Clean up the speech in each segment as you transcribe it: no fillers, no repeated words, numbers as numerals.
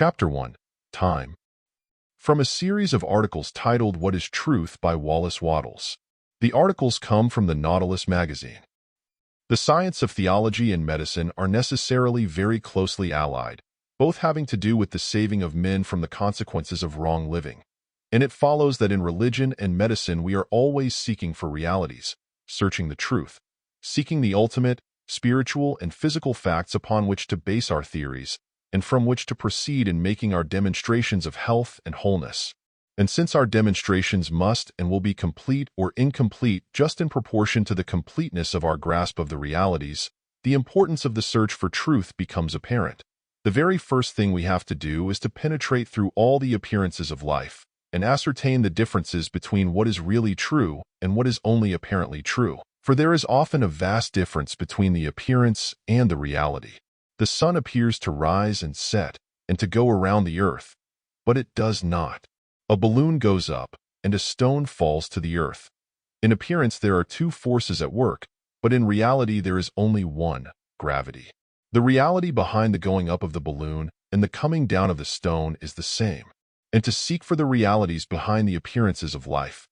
Chapter 1. Time. From a series of articles titled What is Truth by Wallace Wattles. The articles come from the Nautilus Magazine. The science of theology and medicine are necessarily very closely allied, both having to do with the saving of men from the consequences of wrong living. And it follows that in religion and medicine we are always seeking for realities, searching the truth, seeking the ultimate, spiritual and physical facts upon which to base our theories, and from which to proceed in making our demonstrations of health and wholeness. And since our demonstrations must and will be complete or incomplete just in proportion to the completeness of our grasp of the realities, the importance of the search for truth becomes apparent. The very first thing we have to do is to penetrate through all the appearances of life and ascertain the differences between what is really true and what is only apparently true. For there is often a vast difference between the appearance and the reality. The sun appears to rise and set and to go around the earth, but it does not. A balloon goes up and a stone falls to the earth. In appearance there are two forces at work, but in reality there is only one, gravity. The reality behind the going up of the balloon and the coming down of the stone is the same. And to seek for the realities behind the appearances of life,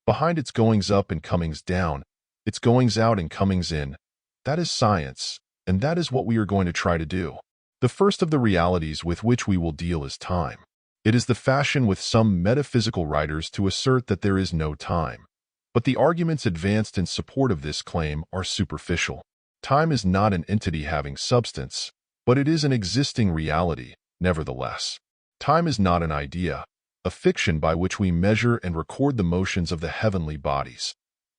behind its goings up and comings down, its goings out and comings in, that is science. And that is what we are going to try to do. The first of the realities with which we will deal is time. It is the fashion with some metaphysical writers to assert that there is no time. But the arguments advanced in support of this claim are superficial. Time is not an entity having substance, but it is an existing reality, nevertheless. Time is not an idea, a fiction by which we measure and record the motions of the heavenly bodies.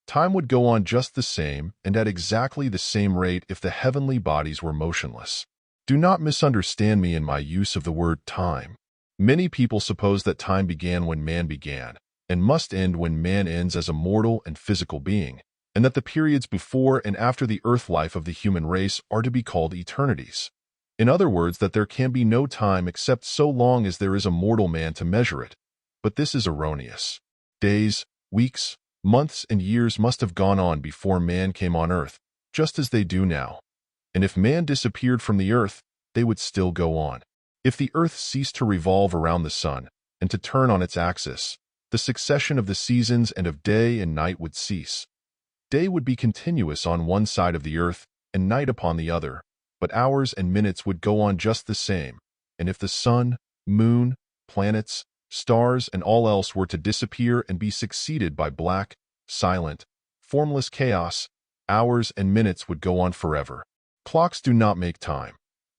Time would go on just the same and at exactly the same rate if the heavenly bodies were motionless. Do not misunderstand me in my use of the word time. Many people suppose that time began when man began, and must end when man ends as a mortal and physical being, and that the periods before and after the earth life of the human race are to be called eternities. In other words, that there can be no time except so long as there is a mortal man to measure it. But this is erroneous. Days, weeks, months and years must have gone on before man came on earth, just as they do now. And if man disappeared from the earth, they would still go on. If the earth ceased to revolve around the sun and to turn on its axis, the succession of the seasons and of day and night would cease. Day would be continuous on one side of the earth and night upon the other, but hours and minutes would go on just the same. And if the sun, moon, planets, stars and all else were to disappear and be succeeded by black, silent, formless chaos, hours and minutes would go on forever. Clocks do not make time.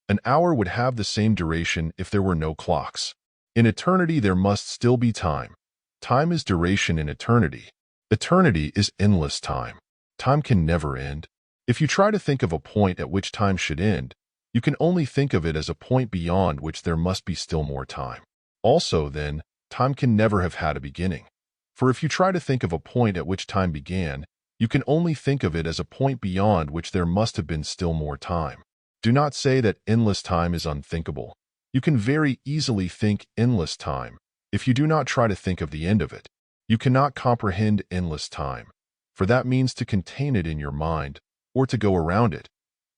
An hour would have the same duration if there were no clocks. In eternity there must still be time. Time is duration in eternity. Eternity is endless time. Time can never end. If you try to think of a point at which time should end, you can only think of it as a point beyond which there must be still more time. Also, then, time can never have had a beginning. For if you try to think of a point at which time began, you can only think of it as a point beyond which there must have been still more time. Do not say that endless time is unthinkable. You can very easily think endless time if you do not try to think of the end of it. You cannot comprehend endless time, for that means to contain it in your mind or to go around it.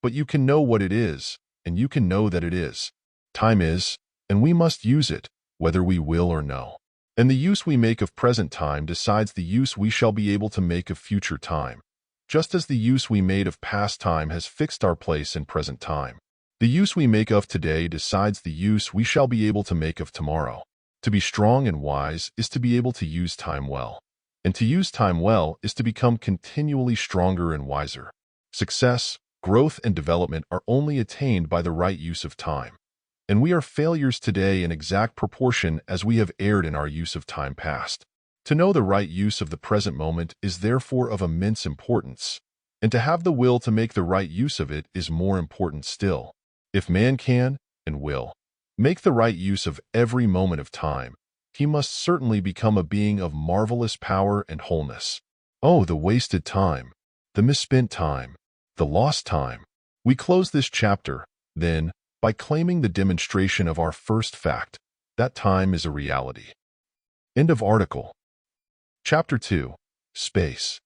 But you can know what it is, and you can know that it is. Time is, and we must use it, whether we will or no. And the use we make of present time decides the use we shall be able to make of future time, just as the use we made of past time has fixed our place in present time. The use we make of today decides the use we shall be able to make of tomorrow. To be strong and wise is to be able to use time well, and to use time well is to become continually stronger and wiser. Success, growth, and development are only attained by the right use of time. And we are failures today in exact proportion as we have erred in our use of time past. To know the right use of the present moment is therefore of immense importance, and to have the will to make the right use of it is more important still. If man can, and will, make the right use of every moment of time, he must certainly become a being of marvelous power and wholeness. Oh, the wasted time, the misspent time, the lost time. We close this chapter, then, by claiming the demonstration of our first fact, that time is a reality. End of article. Chapter 2. Space.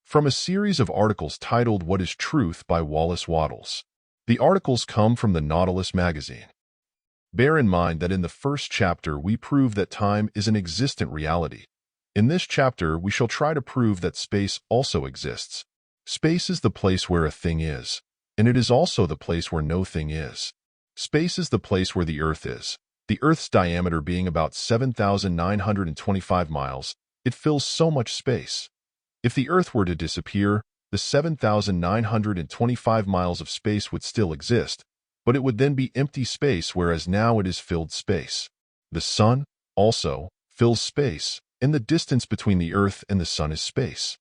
From a series of articles titled What is Truth by Wallace Wattles. The articles come from the Nautilus Magazine. Bear in mind that in the first chapter we prove that time is an existent reality. In this chapter, we shall try to prove that space also exists. Space is the place where a thing is, and it is also the place where no thing is. Space is the place where the Earth is. The Earth's diameter being about 7,925 miles, it fills so much space. If the Earth were to disappear, the 7,925 miles of space would still exist, but it would then be empty space, whereas now it is filled space. The Sun, also, fills space, and the distance between the Earth and the Sun is space.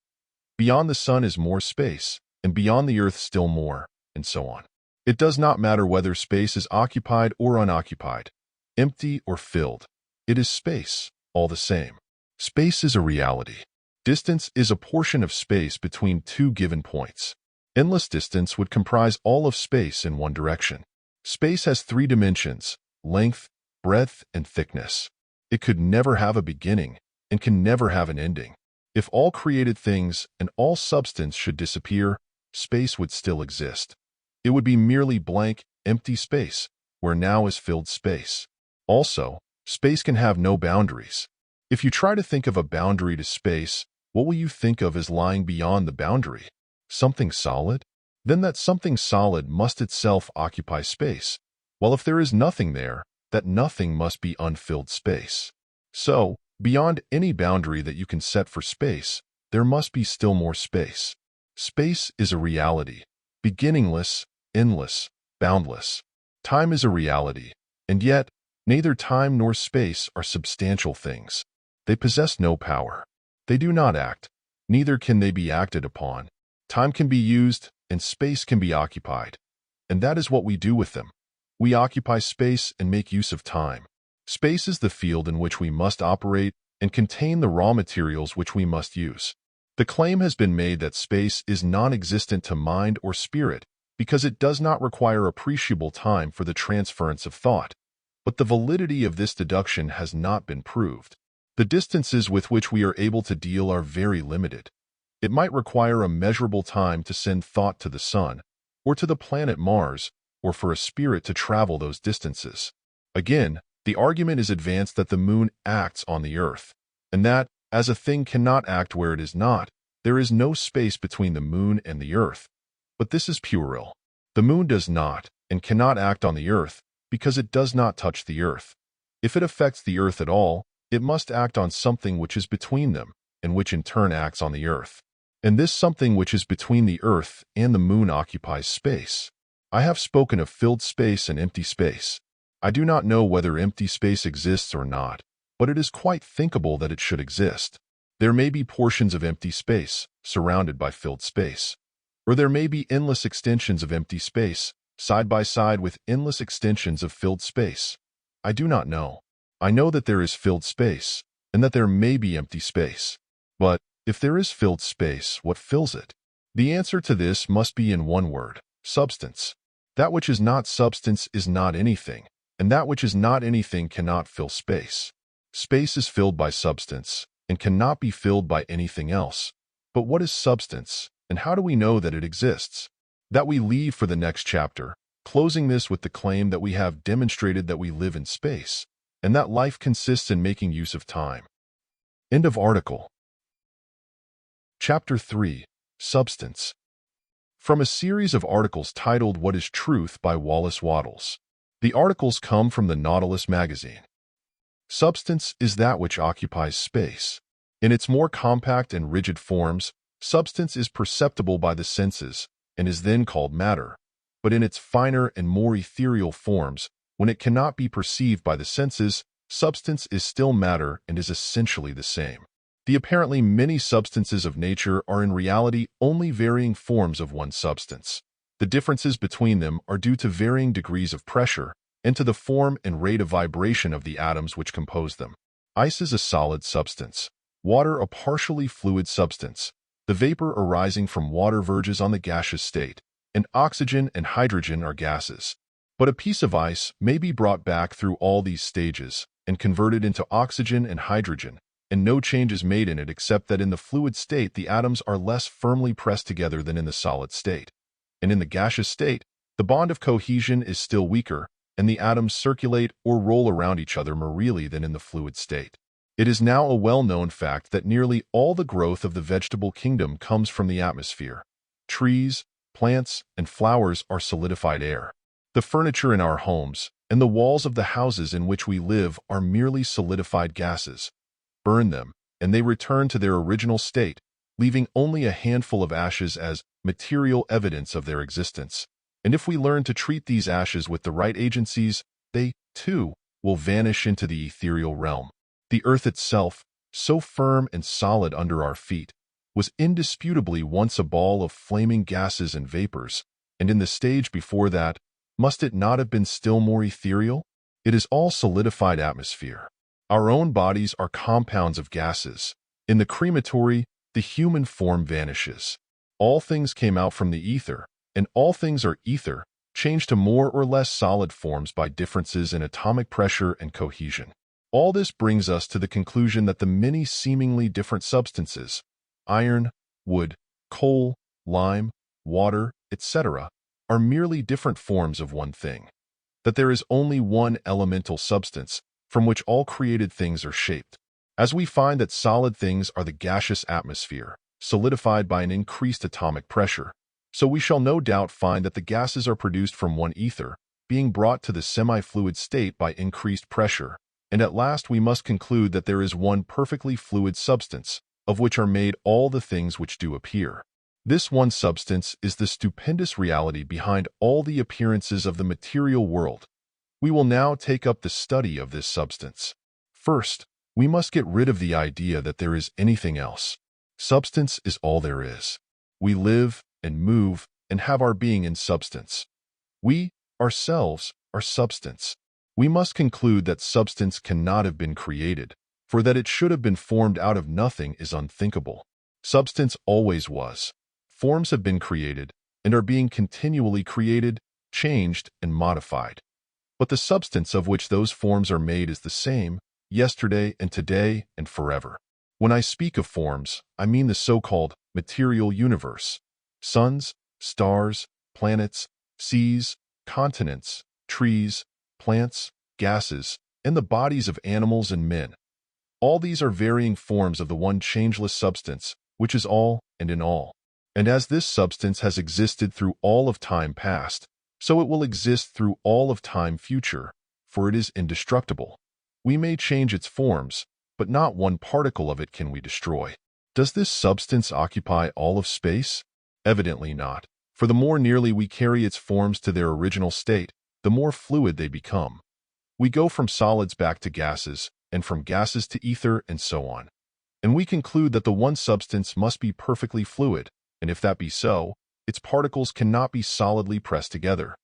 Beyond the Sun is more space, and beyond the Earth still more, and so on. It does not matter whether space is occupied or unoccupied, empty or filled. It is space, all the same. Space is a reality. Distance is a portion of space between two given points. Endless distance would comprise all of space in one direction. Space has three dimensions: length, breadth, and thickness. It could never have a beginning and can never have an ending. If all created things and all substance should disappear, space would still exist. It would be merely blank, empty space, where now is filled space. Also, space can have no boundaries. If you try to think of a boundary to space, what will you think of as lying beyond the boundary? Something solid? Then that something solid must itself occupy space, while if there is nothing there, that nothing must be unfilled space. So, beyond any boundary that you can set for space, there must be still more space. Space is a reality, beginningless, endless, boundless. Time is a reality, and yet, neither time nor space are substantial things. They possess no power. They do not act, neither can they be acted upon. Time can be used, and space can be occupied. And that is what we do with them. We occupy space and make use of time. Space is the field in which we must operate and contain the raw materials which we must use. The claim has been made that space is non-existent to mind or spirit because it does not require appreciable time for the transference of thought. But the validity of this deduction has not been proved. The distances with which we are able to deal are very limited. It might require a measurable time to send thought to the Sun, or to the planet Mars, or for a spirit to travel those distances. Again, the argument is advanced that the Moon acts on the Earth, and that, as a thing cannot act where it is not, there is no space between the Moon and the Earth. But this is puerile. The Moon does not, and cannot act on the Earth, because it does not touch the Earth. If it affects the Earth at all, it must act on something which is between them, and which in turn acts on the Earth. And this something which is between the Earth and the Moon occupies space. I have spoken of filled space and empty space. I do not know whether empty space exists or not, but it is quite thinkable that it should exist. There may be portions of empty space, surrounded by filled space. Or there may be endless extensions of empty space, side by side with endless extensions of filled space. I do not know. I know that there is filled space, and that there may be empty space. But, if there is filled space, what fills it? The answer to this must be in one word: substance. That which is not substance is not anything, and that which is not anything cannot fill space. Space is filled by substance, and cannot be filled by anything else. But what is substance, and how do we know that it exists? That we leave for the next chapter, closing this with the claim that we have demonstrated that we live in space, and that life consists in making use of time. End of article. Chapter 3. Substance. From a series of articles titled What is Truth by Wallace Wattles. The articles come from the Nautilus Magazine. Substance is that which occupies space. In its more compact and rigid forms, substance is perceptible by the senses and is then called matter. But in its finer and more ethereal forms, when it cannot be perceived by the senses, substance is still matter and is essentially the same. The apparently many substances of nature are in reality only varying forms of one substance. The differences between them are due to varying degrees of pressure and to the form and rate of vibration of the atoms which compose them. Ice is a solid substance, water a partially fluid substance. The vapor arising from water verges on the gaseous state, and oxygen and hydrogen are gases. But a piece of ice may be brought back through all these stages and converted into oxygen and hydrogen, and no change is made in it except that in the fluid state the atoms are less firmly pressed together than in the solid state. And in the gaseous state, the bond of cohesion is still weaker, and the atoms circulate or roll around each other more freely than in the fluid state. It is now a well-known fact that nearly all the growth of the vegetable kingdom comes from the atmosphere. Trees, plants, and flowers are solidified air. The furniture in our homes and the walls of the houses in which we live are merely solidified gases. Burn them, and they return to their original state, leaving only a handful of ashes as material evidence of their existence. And if we learn to treat these ashes with the right agencies, they, too, will vanish into the ethereal realm. The earth itself, so firm and solid under our feet, was indisputably once a ball of flaming gases and vapors, and in the stage before that, must it not have been still more ethereal? It is all solidified atmosphere. Our own bodies are compounds of gases. In the crematory, the human form vanishes. All things came out from the ether, and all things are ether, changed to more or less solid forms by differences in atomic pressure and cohesion. All this brings us to the conclusion that the many seemingly different substances, iron, wood, coal, lime, water, etc., are merely different forms of one thing. That there is only one elemental substance from which all created things are shaped. As we find that solid things are the gaseous atmosphere, solidified by an increased atomic pressure, so we shall no doubt find that the gases are produced from one ether, being brought to the semi-fluid state by increased pressure, and at last we must conclude that there is one perfectly fluid substance, of which are made all the things which do appear. This one substance is the stupendous reality behind all the appearances of the material world. We will now take up the study of this substance. First, we must get rid of the idea that there is anything else. Substance is all there is. We live and move and have our being in substance. We, ourselves, are substance. We must conclude that substance cannot have been created, for that it should have been formed out of nothing is unthinkable. Substance always was. Forms have been created and are being continually created, changed, and modified. But the substance of which those forms are made is the same, yesterday and today and forever. When I speak of forms, I mean the so-called material universe. Suns, stars, planets, seas, continents, trees, plants, gases, and the bodies of animals and men. All these are varying forms of the one changeless substance, which is all and in all. And as this substance has existed through all of time past, so it will exist through all of time future, for it is indestructible. We may change its forms, but not one particle of it can we destroy. Does this substance occupy all of space? Evidently not, for the more nearly we carry its forms to their original state, the more fluid they become. We go from solids back to gases, and from gases to ether, and so on. And we conclude that the one substance must be perfectly fluid, and if that be so, its particles cannot be solidly pressed together.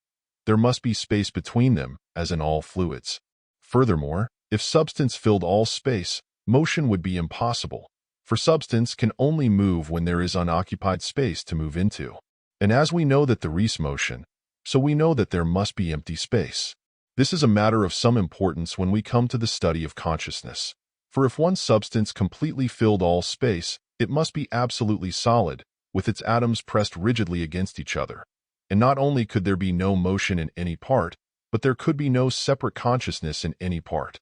There must be space between them, as in all fluids. Furthermore, if substance filled all space, motion would be impossible, for substance can only move when there is unoccupied space to move into. And as we know that there is motion, so we know that there must be empty space. This is a matter of some importance when we come to the study of consciousness. For if one substance completely filled all space, it must be absolutely solid, with its atoms pressed rigidly against each other. And not only could there be no motion in any part, but there could be no separate consciousness in any part.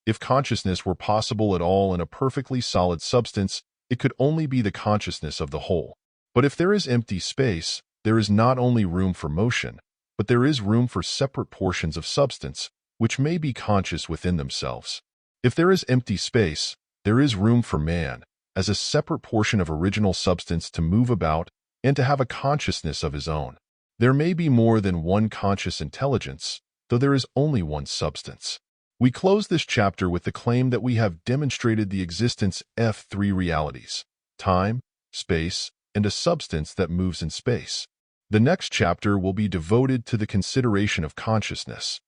If consciousness were possible at all in a perfectly solid substance, it could only be the consciousness of the whole. But if there is empty space, there is not only room for motion, but there is room for separate portions of substance, which may be conscious within themselves. If there is empty space, there is room for man, as a separate portion of original substance to move about and to have a consciousness of his own. There may be more than one conscious intelligence, though there is only one substance. We close this chapter with the claim that we have demonstrated the existence of three realities: time, space, and a substance that moves in space. The next chapter will be devoted to the consideration of consciousness.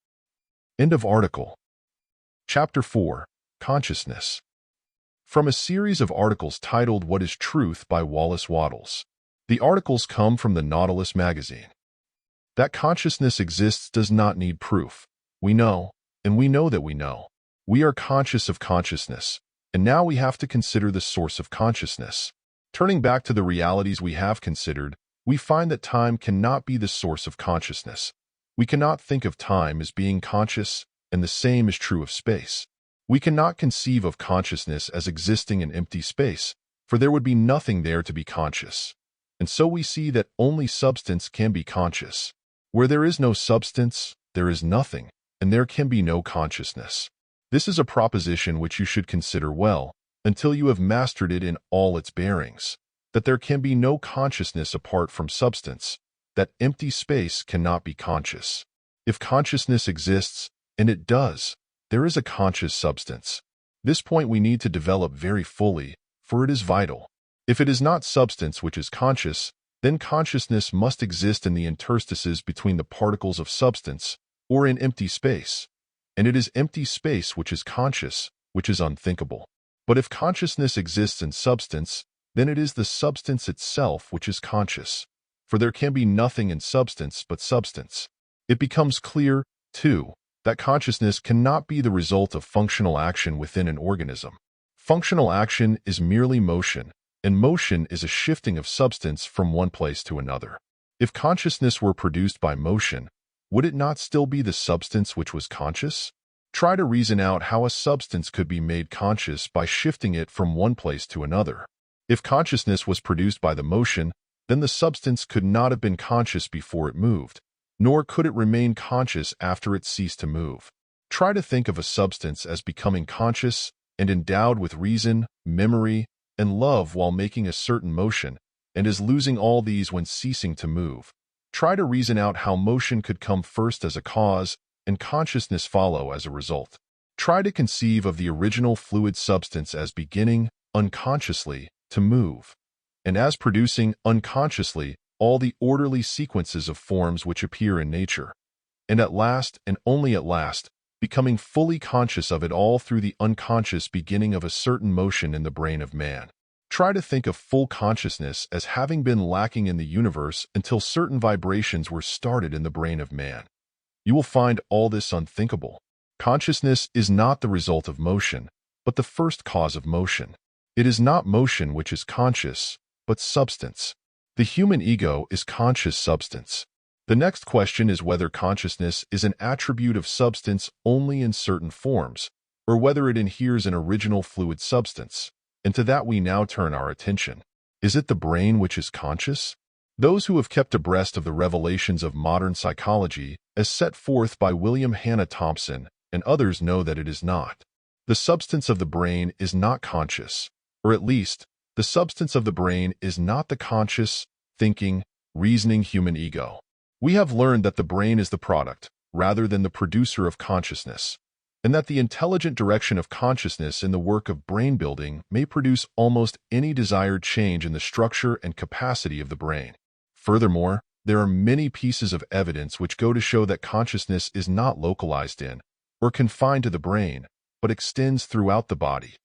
End of article. Chapter 4. Consciousness. From a series of articles titled What is Truth by Wallace Wattles. The articles come from the Nautilus Magazine. That consciousness exists does not need proof. We know, and we know that we know. We are conscious of consciousness, and now we have to consider the source of consciousness. Turning back to the realities we have considered, we find that time cannot be the source of consciousness. We cannot think of time as being conscious, and the same is true of space. We cannot conceive of consciousness as existing in empty space, for there would be nothing there to be conscious. And so we see that only substance can be conscious. Where there is no substance, there is nothing, and there can be no consciousness. This is a proposition which you should consider well, until you have mastered it in all its bearings, that there can be no consciousness apart from substance, that empty space cannot be conscious. If consciousness exists, and it does, there is a conscious substance. This point we need to develop very fully, for it is vital. If it is not substance which is conscious, then consciousness must exist in the interstices between the particles of substance, or in empty space. And it is empty space which is conscious, which is unthinkable. But if consciousness exists in substance, then it is the substance itself which is conscious. For there can be nothing in substance but substance. It becomes clear, too, that consciousness cannot be the result of functional action within an organism. Functional action is merely motion, and motion is a shifting of substance from one place to another. If consciousness were produced by motion, would it not still be the substance which was conscious? Try to reason out how a substance could be made conscious by shifting it from one place to another. If consciousness was produced by the motion, then the substance could not have been conscious before it moved, nor could it remain conscious after it ceased to move. Try to think of a substance as becoming conscious and endowed with reason, memory, and love while making a certain motion, and as losing all these when ceasing to move. Try to reason out how motion could come first as a cause and consciousness follow as a result. Try to conceive of the original fluid substance as beginning, unconsciously, to move, and as producing, unconsciously, all the orderly sequences of forms which appear in nature, and at last, and only at last, becoming fully conscious of it all through the unconscious beginning of a certain motion in the brain of man. Try to think of full consciousness as having been lacking in the universe until certain vibrations were started in the brain of man. You will find all this unthinkable. Consciousness is not the result of motion, but the first cause of motion. It is not motion which is conscious, but substance. The human ego is conscious substance. The next question is whether consciousness is an attribute of substance only in certain forms, or whether it inheres an original fluid substance, and to that we now turn our attention. Is it the brain which is conscious? Those who have kept abreast of the revelations of modern psychology, as set forth by William Hannah Thompson and others, know that it is not. The substance of the brain is not conscious, or at least, the substance of the brain is not the conscious, thinking, reasoning human ego. We have learned that the brain is the product, rather than the producer of consciousness, and that the intelligent direction of consciousness in the work of brain building may produce almost any desired change in the structure and capacity of the brain. Furthermore, there are many pieces of evidence which go to show that consciousness is not localized in, or confined to the brain, but extends throughout the body,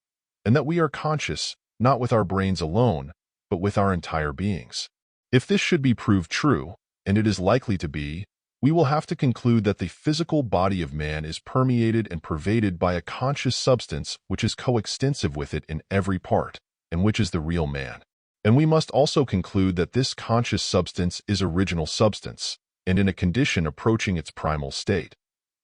and that we are conscious, not with our brains alone, but with our entire beings. If this should be proved true, and it is likely to be, we will have to conclude that the physical body of man is permeated and pervaded by a conscious substance which is coextensive with it in every part, and which is the real man. And we must also conclude that this conscious substance is original substance, and in a condition approaching its primal state.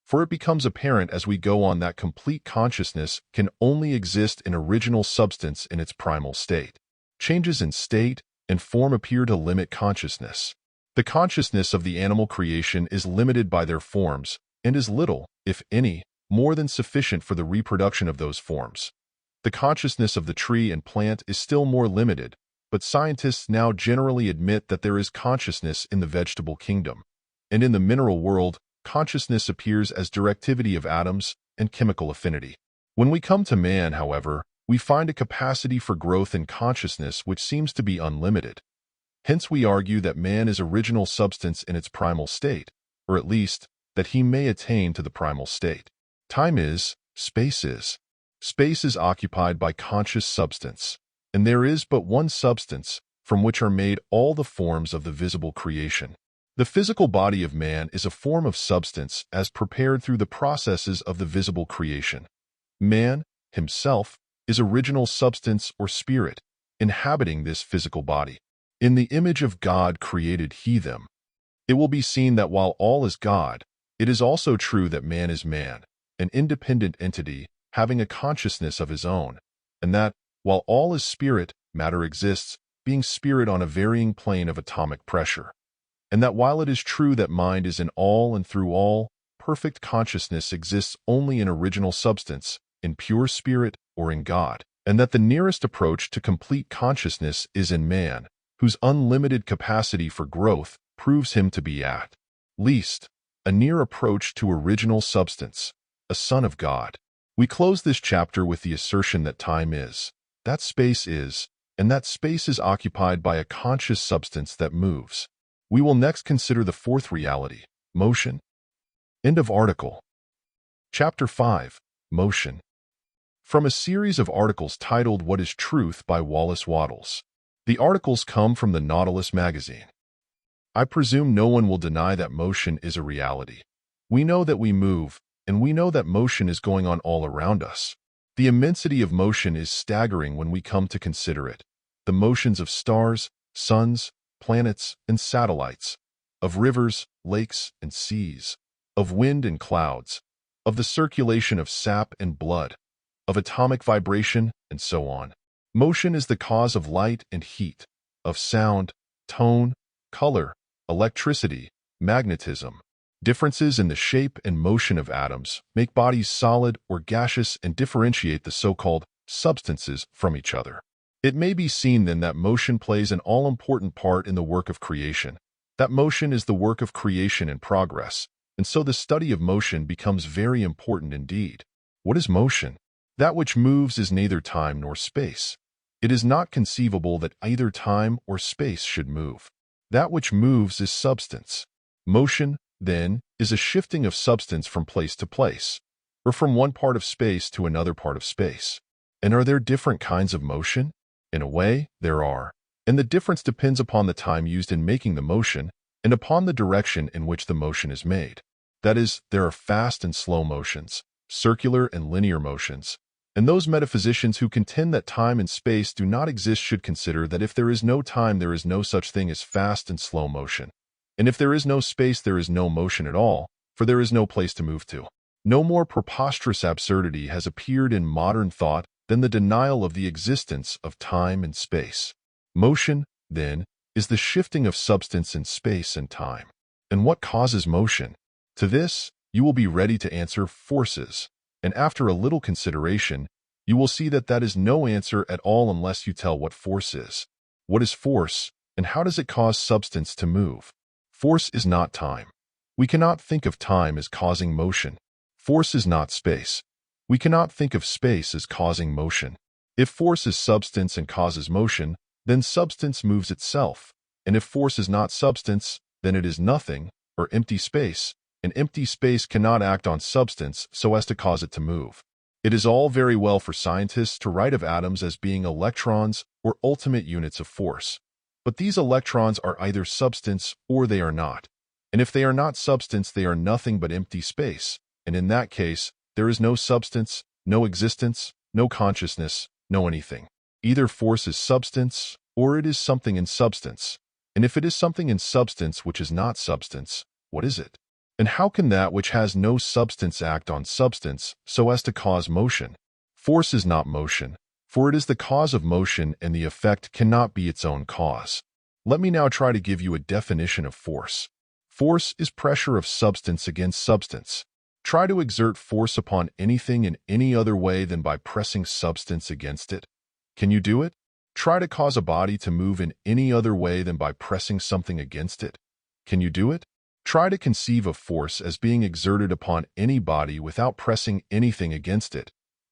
For it becomes apparent as we go on that complete consciousness can only exist in original substance in its primal state. Changes in state and form appear to limit consciousness. The consciousness of the animal creation is limited by their forms, and is little, if any, more than sufficient for the reproduction of those forms. The consciousness of the tree and plant is still more limited, but scientists now generally admit that there is consciousness in the vegetable kingdom, and in the mineral world, consciousness appears as directivity of atoms and chemical affinity. When we come to man, however, we find a capacity for growth in consciousness which seems to be unlimited. Hence we argue that man is original substance in its primal state, or at least, that he may attain to the primal state. Time is, space is. Space is occupied by conscious substance, and there is but one substance from which are made all the forms of the visible creation. The physical body of man is a form of substance as prepared through the processes of the visible creation. Man, himself, is original substance or spirit, inhabiting this physical body. In the image of God created he them. It will be seen that while all is God, it is also true that man is man, an independent entity having a consciousness of his own, and that, while all is spirit, matter exists, being spirit on a varying plane of atomic pressure. And that while it is true that mind is in all and through all, perfect consciousness exists only in original substance, in pure spirit, or in God, and that the nearest approach to complete consciousness is in man, whose unlimited capacity for growth proves him to be at least a near approach to original substance, a son of God. We close this chapter with the assertion that time is, that space is, and that space is occupied by a conscious substance that moves. We will next consider the fourth reality, motion. End of article. Chapter 5, Motion. From a series of articles titled What is Truth by Wallace Wattles. The articles come from the Nautilus Magazine. I presume no one will deny that motion is a reality. We know that we move, and we know that motion is going on all around us. The immensity of motion is staggering when we come to consider it. The motions of stars, suns, planets, and satellites, of rivers, lakes, and seas, of wind and clouds, of the circulation of sap and blood, of atomic vibration, and so on. Motion is the cause of light and heat, of sound, tone, color, electricity, magnetism. Differences in the shape and motion of atoms make bodies solid or gaseous and differentiate the so-called substances from each other. It may be seen then that motion plays an all-important part in the work of creation, that motion is the work of creation in progress, and so the study of motion becomes very important indeed. What is motion? That which moves is neither time nor space. It is not conceivable that either time or space should move. That which moves is substance. Motion, then, is a shifting of substance from place to place, or from one part of space to another part of space. And are there different kinds of motion? In a way, there are, and the difference depends upon the time used in making the motion and upon the direction in which the motion is made. That is, there are fast and slow motions, circular and linear motions, and those metaphysicians who contend that time and space do not exist should consider that if there is no time, there is no such thing as fast and slow motion, and if there is no space, there is no motion at all, for there is no place to move to. No more preposterous absurdity has appeared in modern thought than the denial of the existence of time and space. Motion, then, is the shifting of substance in space and time. And what causes motion? To this, you will be ready to answer forces, and after a little consideration, you will see that that is no answer at all unless you tell what force is. What is force, and how does it cause substance to move? Force is not time. We cannot think of time as causing motion. Force is not space. We cannot think of space as causing motion. If force is substance and causes motion, then substance moves itself. And if force is not substance, then it is nothing, or empty space. An empty space cannot act on substance so as to cause it to move. It is all very well for scientists to write of atoms as being electrons or ultimate units of force. But these electrons are either substance or they are not. And if they are not substance, they are nothing but empty space. And in that case, there is no substance, no existence, no consciousness, no anything. Either force is substance, or it is something in substance. And if it is something in substance which is not substance, what is it? And how can that which has no substance act on substance so as to cause motion? Force is not motion, for it is the cause of motion and the effect cannot be its own cause. Let me now try to give you a definition of force. Force is pressure of substance against substance. Try to exert force upon anything in any other way than by pressing substance against it. Can you do it? Try to cause a body to move in any other way than by pressing something against it. Can you do it? Try to conceive of force as being exerted upon any body without pressing anything against it.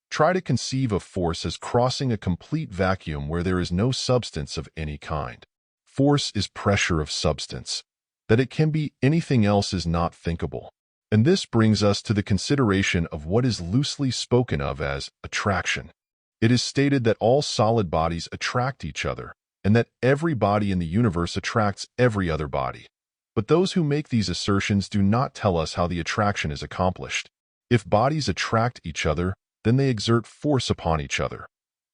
Try to conceive of force as crossing a complete vacuum where there is no substance of any kind. Force is pressure of substance. That it can be anything else is not thinkable. And this brings us to the consideration of what is loosely spoken of as attraction. It is stated that all solid bodies attract each other, and that every body in the universe attracts every other body. But those who make these assertions do not tell us how the attraction is accomplished. If bodies attract each other, then they exert force upon each other.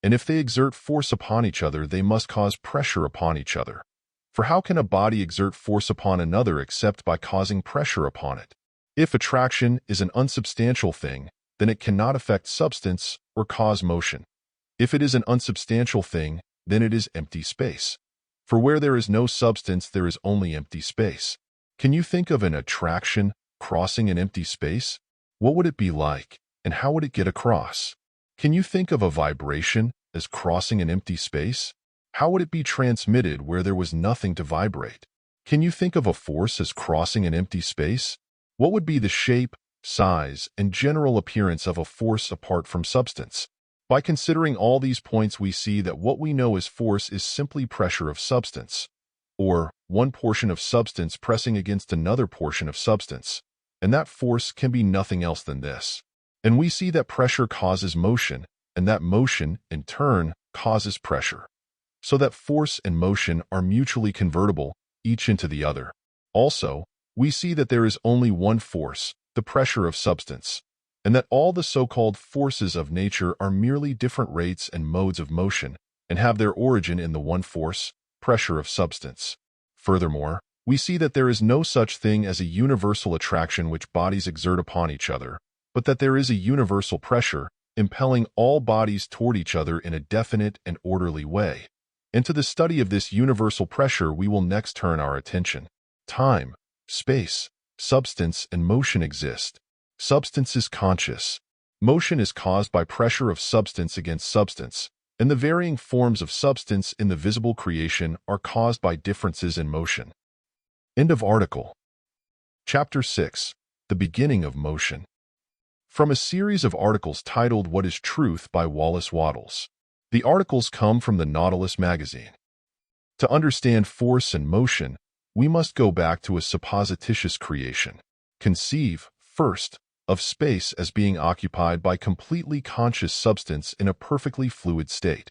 And if they exert force upon each other, they must cause pressure upon each other. For how can a body exert force upon another except by causing pressure upon it? If attraction is an unsubstantial thing, then it cannot affect substance or cause motion. If it is an unsubstantial thing, then it is empty space. For where there is no substance, there is only empty space. Can you think of an attraction crossing an empty space? What would it be like, and how would it get across? Can you think of a vibration as crossing an empty space? How would it be transmitted where there was nothing to vibrate? Can you think of a force as crossing an empty space? What would be the shape, size, and general appearance of a force apart from substance? By considering all these points, we see that what we know as force is simply pressure of substance, or one portion of substance pressing against another portion of substance, and that force can be nothing else than this. And we see that pressure causes motion, and that motion, in turn, causes pressure, so that force and motion are mutually convertible, each into the other. Also, we see that there is only one force, the pressure of substance, and that all the so-called forces of nature are merely different rates and modes of motion, and have their origin in the one force, pressure of substance. Furthermore, we see that there is no such thing as a universal attraction which bodies exert upon each other, but that there is a universal pressure, impelling all bodies toward each other in a definite and orderly way. And to the study of this universal pressure we will next turn our attention. Time, space, substance, and motion exist. Substance is conscious. Motion is caused by pressure of substance against substance, and the varying forms of substance in the visible creation are caused by differences in motion. End of article. Chapter 6. The Beginning of Motion. From a series of articles titled What is Truth by Wallace Wattles. The articles come from the Nautilus Magazine. To understand force and motion, we must go back to a supposititious creation. Conceive, first, of space as being occupied by completely conscious substance in a perfectly fluid state,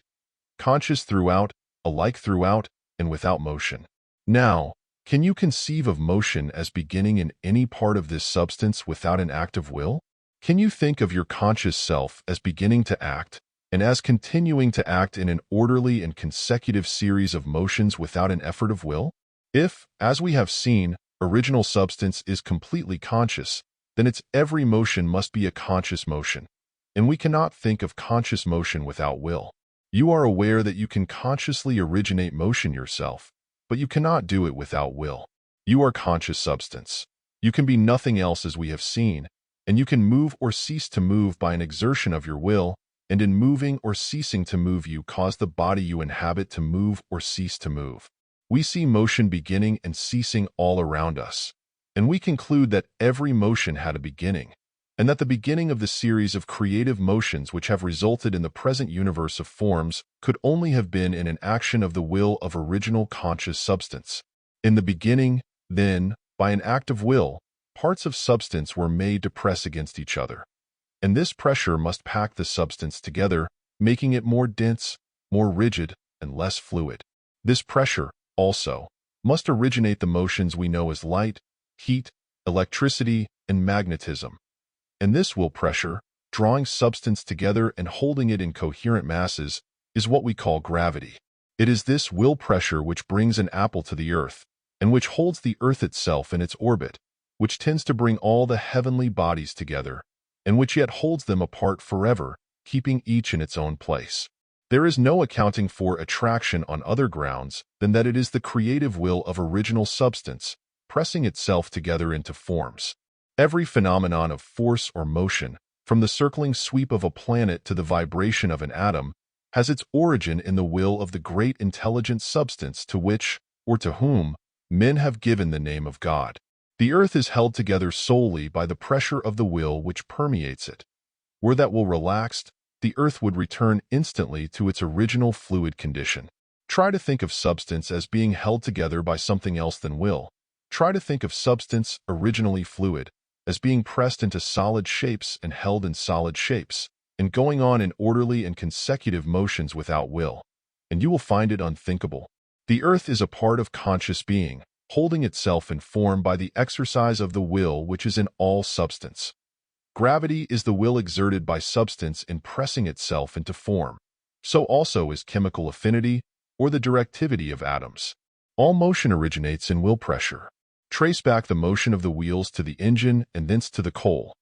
conscious throughout, alike throughout, and without motion. Now, can you conceive of motion as beginning in any part of this substance without an act of will? Can you think of your conscious self as beginning to act, and as continuing to act in an orderly and consecutive series of motions without an effort of will? If, as we have seen, original substance is completely conscious, then its every motion must be a conscious motion, and we cannot think of conscious motion without will. You are aware that you can consciously originate motion yourself, but you cannot do it without will. You are conscious substance. You can be nothing else as we have seen, and you can move or cease to move by an exertion of your will, and in moving or ceasing to move you cause the body you inhabit to move or cease to move. We see motion beginning and ceasing all around us, and we conclude that every motion had a beginning, and that the beginning of the series of creative motions which have resulted in the present universe of forms could only have been in an action of the will of original conscious substance. In the beginning, then, by an act of will, parts of substance were made to press against each other, and this pressure must pack the substance together, making it more dense, more rigid, and less fluid. This pressure, also, must originate the motions we know as light, heat, electricity, and magnetism. And this will pressure, drawing substance together and holding it in coherent masses, is what we call gravity. It is this will pressure which brings an apple to the earth, and which holds the earth itself in its orbit, which tends to bring all the heavenly bodies together, and which yet holds them apart forever, keeping each in its own place. There is no accounting for attraction on other grounds than that it is the creative will of original substance, pressing itself together into forms. Every phenomenon of force or motion, from the circling sweep of a planet to the vibration of an atom, has its origin in the will of the great intelligent substance to which, or to whom, men have given the name of God. The earth is held together solely by the pressure of the will which permeates it. Were that will relaxed, the earth would return instantly to its original fluid condition. Try to think of substance as being held together by something else than will. Try to think of substance, originally fluid, as being pressed into solid shapes and held in solid shapes, and going on in orderly and consecutive motions without will, and you will find it unthinkable. The earth is a part of conscious being, holding itself in form by the exercise of the will which is in all substance. Gravity is the will exerted by substance in pressing itself into form. So also is chemical affinity, or the directivity of atoms. All motion originates in will pressure. Trace back the motion of the wheels to the engine and thence to the coal,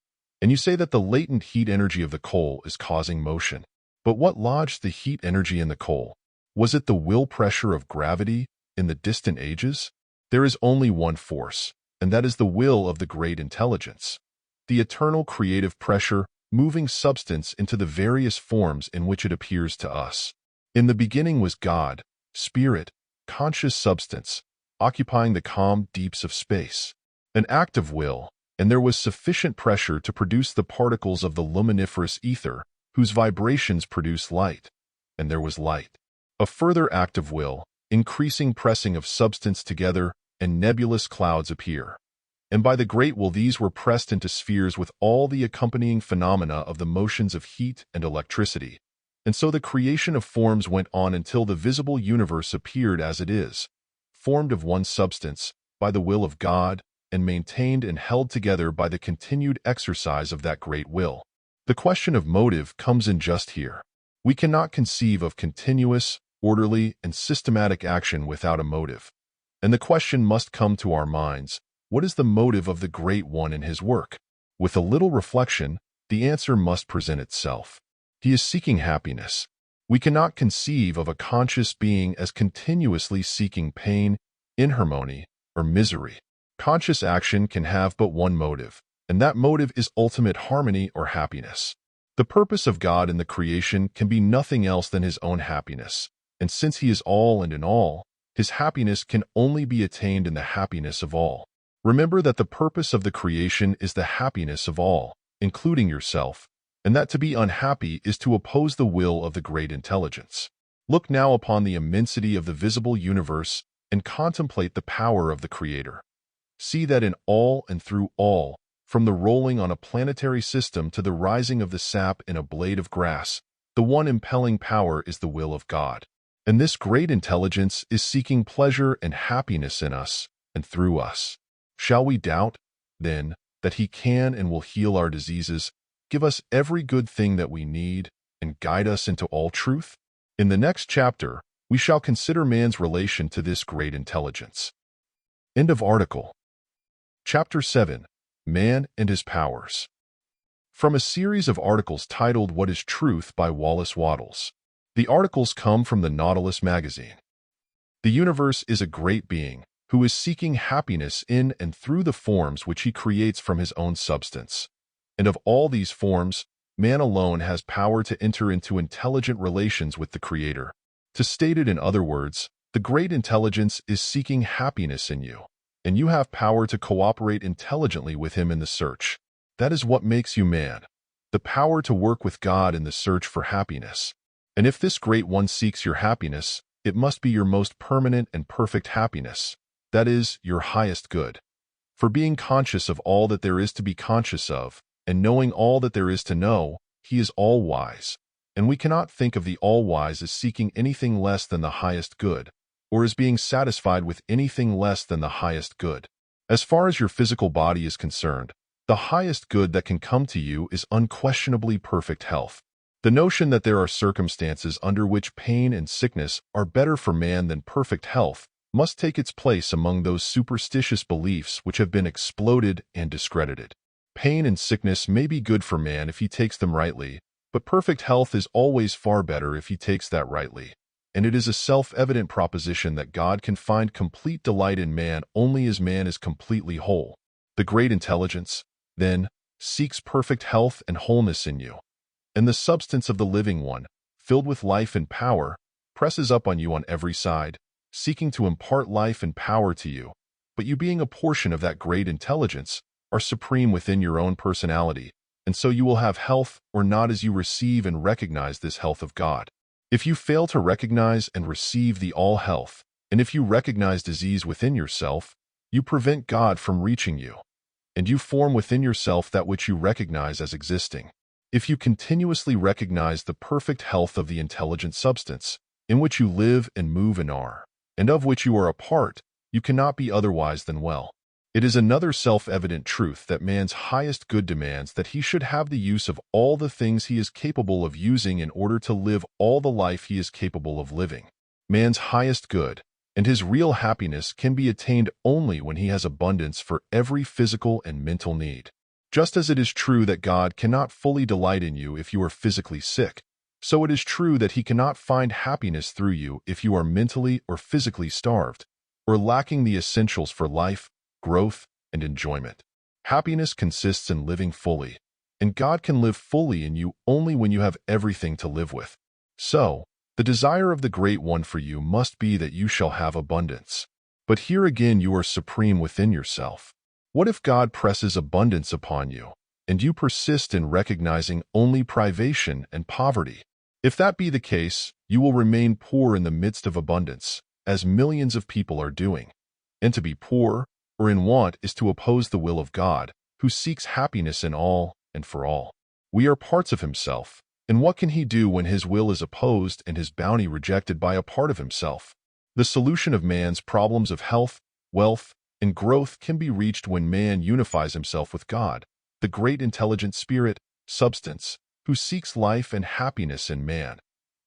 and you say that the latent heat energy of the coal is causing motion. But what lodged the heat energy in the coal? Was it the will pressure of gravity in the distant ages? There is only one force, and that is the will of the great intelligence, the eternal creative pressure moving substance into the various forms in which it appears to us. In the beginning was God, spirit, conscious substance, occupying the calm deeps of space. An act of will, and there was sufficient pressure to produce the particles of the luminiferous ether, whose vibrations produce light. And there was light. A further act of will, increasing pressing of substance together, and nebulous clouds appear. And by the great will these were pressed into spheres with all the accompanying phenomena of the motions of heat and electricity. And so the creation of forms went on until the visible universe appeared as it is, formed of one substance, by the will of God, and maintained and held together by the continued exercise of that great will. The question of motive comes in just here. We cannot conceive of continuous, orderly, and systematic action without a motive. And the question must come to our minds, what is the motive of the Great One in his work? With a little reflection, the answer must present itself. He is seeking happiness. We cannot conceive of a conscious being as continuously seeking pain, inharmony, or misery. Conscious action can have but one motive, and that motive is ultimate harmony or happiness. The purpose of God in the creation can be nothing else than his own happiness, and since he is all and in all, his happiness can only be attained in the happiness of all. Remember that the purpose of the creation is the happiness of all, including yourself, and that to be unhappy is to oppose the will of the great intelligence. Look now upon the immensity of the visible universe and contemplate the power of the Creator. See that in all and through all, from the rolling on a planetary system to the rising of the sap in a blade of grass, the one impelling power is the will of God. And this great intelligence is seeking pleasure and happiness in us and through us. Shall we doubt, then, that he can and will heal our diseases, give us every good thing that we need, and guide us into all truth? In the next chapter, we shall consider man's relation to this great intelligence. End of article. Chapter 7. Man and His Powers. From a series of articles titled What is Truth by Wallace Wattles. The articles come from the Nautilus Magazine. The universe is a great being who is seeking happiness in and through the forms which he creates from his own substance. And of all these forms, man alone has power to enter into intelligent relations with the Creator. To state it in other words, the great intelligence is seeking happiness in you, and you have power to cooperate intelligently with him in the search. That is what makes you man, the power to work with God in the search for happiness. And if this great one seeks your happiness, it must be your most permanent and perfect happiness, that is, your highest good. For being conscious of all that there is to be conscious of, and knowing all that there is to know, he is all-wise. And we cannot think of the all-wise as seeking anything less than the highest good, or as being satisfied with anything less than the highest good. As far as your physical body is concerned, the highest good that can come to you is unquestionably perfect health. The notion that there are circumstances under which pain and sickness are better for man than perfect health must take its place among those superstitious beliefs which have been exploded and discredited. Pain and sickness may be good for man if he takes them rightly, but perfect health is always far better if he takes that rightly. And it is a self-evident proposition that God can find complete delight in man only as man is completely whole. The great intelligence, then, seeks perfect health and wholeness in you. And the substance of the living one, filled with life and power, presses up on you on every side, seeking to impart life and power to you. But you, being a portion of that great intelligence, are supreme within your own personality, and so you will have health or not as you receive and recognize this health of God. If you fail to recognize and receive the all-health, and if you recognize disease within yourself, you prevent God from reaching you, and you form within yourself that which you recognize as existing. If you continuously recognize the perfect health of the intelligent substance, in which you live and move and are, and of which you are a part, you cannot be otherwise than well. It is another self-evident truth that man's highest good demands that he should have the use of all the things he is capable of using in order to live all the life he is capable of living. Man's highest good, and his real happiness can be attained only when he has abundance for every physical and mental need. Just as it is true that God cannot fully delight in you if you are physically sick, so it is true that he cannot find happiness through you if you are mentally or physically starved, or lacking the essentials for life, growth, and enjoyment. Happiness consists in living fully, and God can live fully in you only when you have everything to live with. So, the desire of the Great One for you must be that you shall have abundance. But here again you are supreme within yourself. What if God presses abundance upon you, and you persist in recognizing only privation and poverty? If that be the case, you will remain poor in the midst of abundance, as millions of people are doing. And to be poor or in want is to oppose the will of God, who seeks happiness in all and for all. We are parts of himself, and what can he do when his will is opposed and his bounty rejected by a part of himself? The solution of man's problems of health, wealth, and growth can be reached when man unifies himself with God, the great intelligent spirit, substance, who seeks life and happiness in man.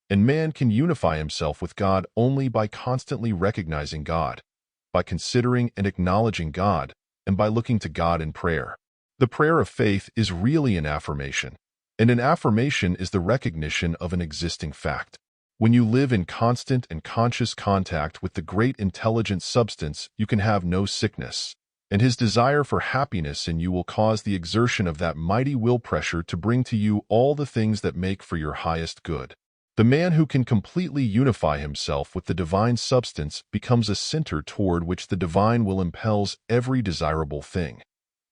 And man can unify himself with God only by constantly recognizing God, by considering and acknowledging God, and by looking to God in prayer. The prayer of faith is really an affirmation, and an affirmation is the recognition of an existing fact. When you live in constant and conscious contact with the great intelligent substance, you can have no sickness, and his desire for happiness in you will cause the exertion of that mighty will pressure to bring to you all the things that make for your highest good. The man who can completely unify himself with the divine substance becomes a center toward which the divine will impels every desirable thing,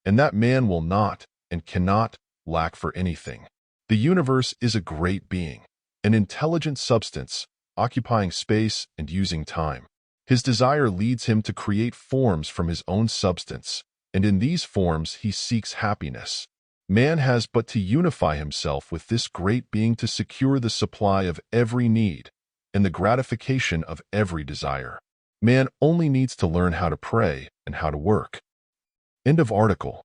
and that man will not and cannot lack for anything. The universe is a great being, an intelligent substance, occupying space and using time. His desire leads him to create forms from his own substance, and in these forms he seeks happiness. Man has but to unify himself with this great being to secure the supply of every need and the gratification of every desire. Man only needs to learn how to pray and how to work. End of article.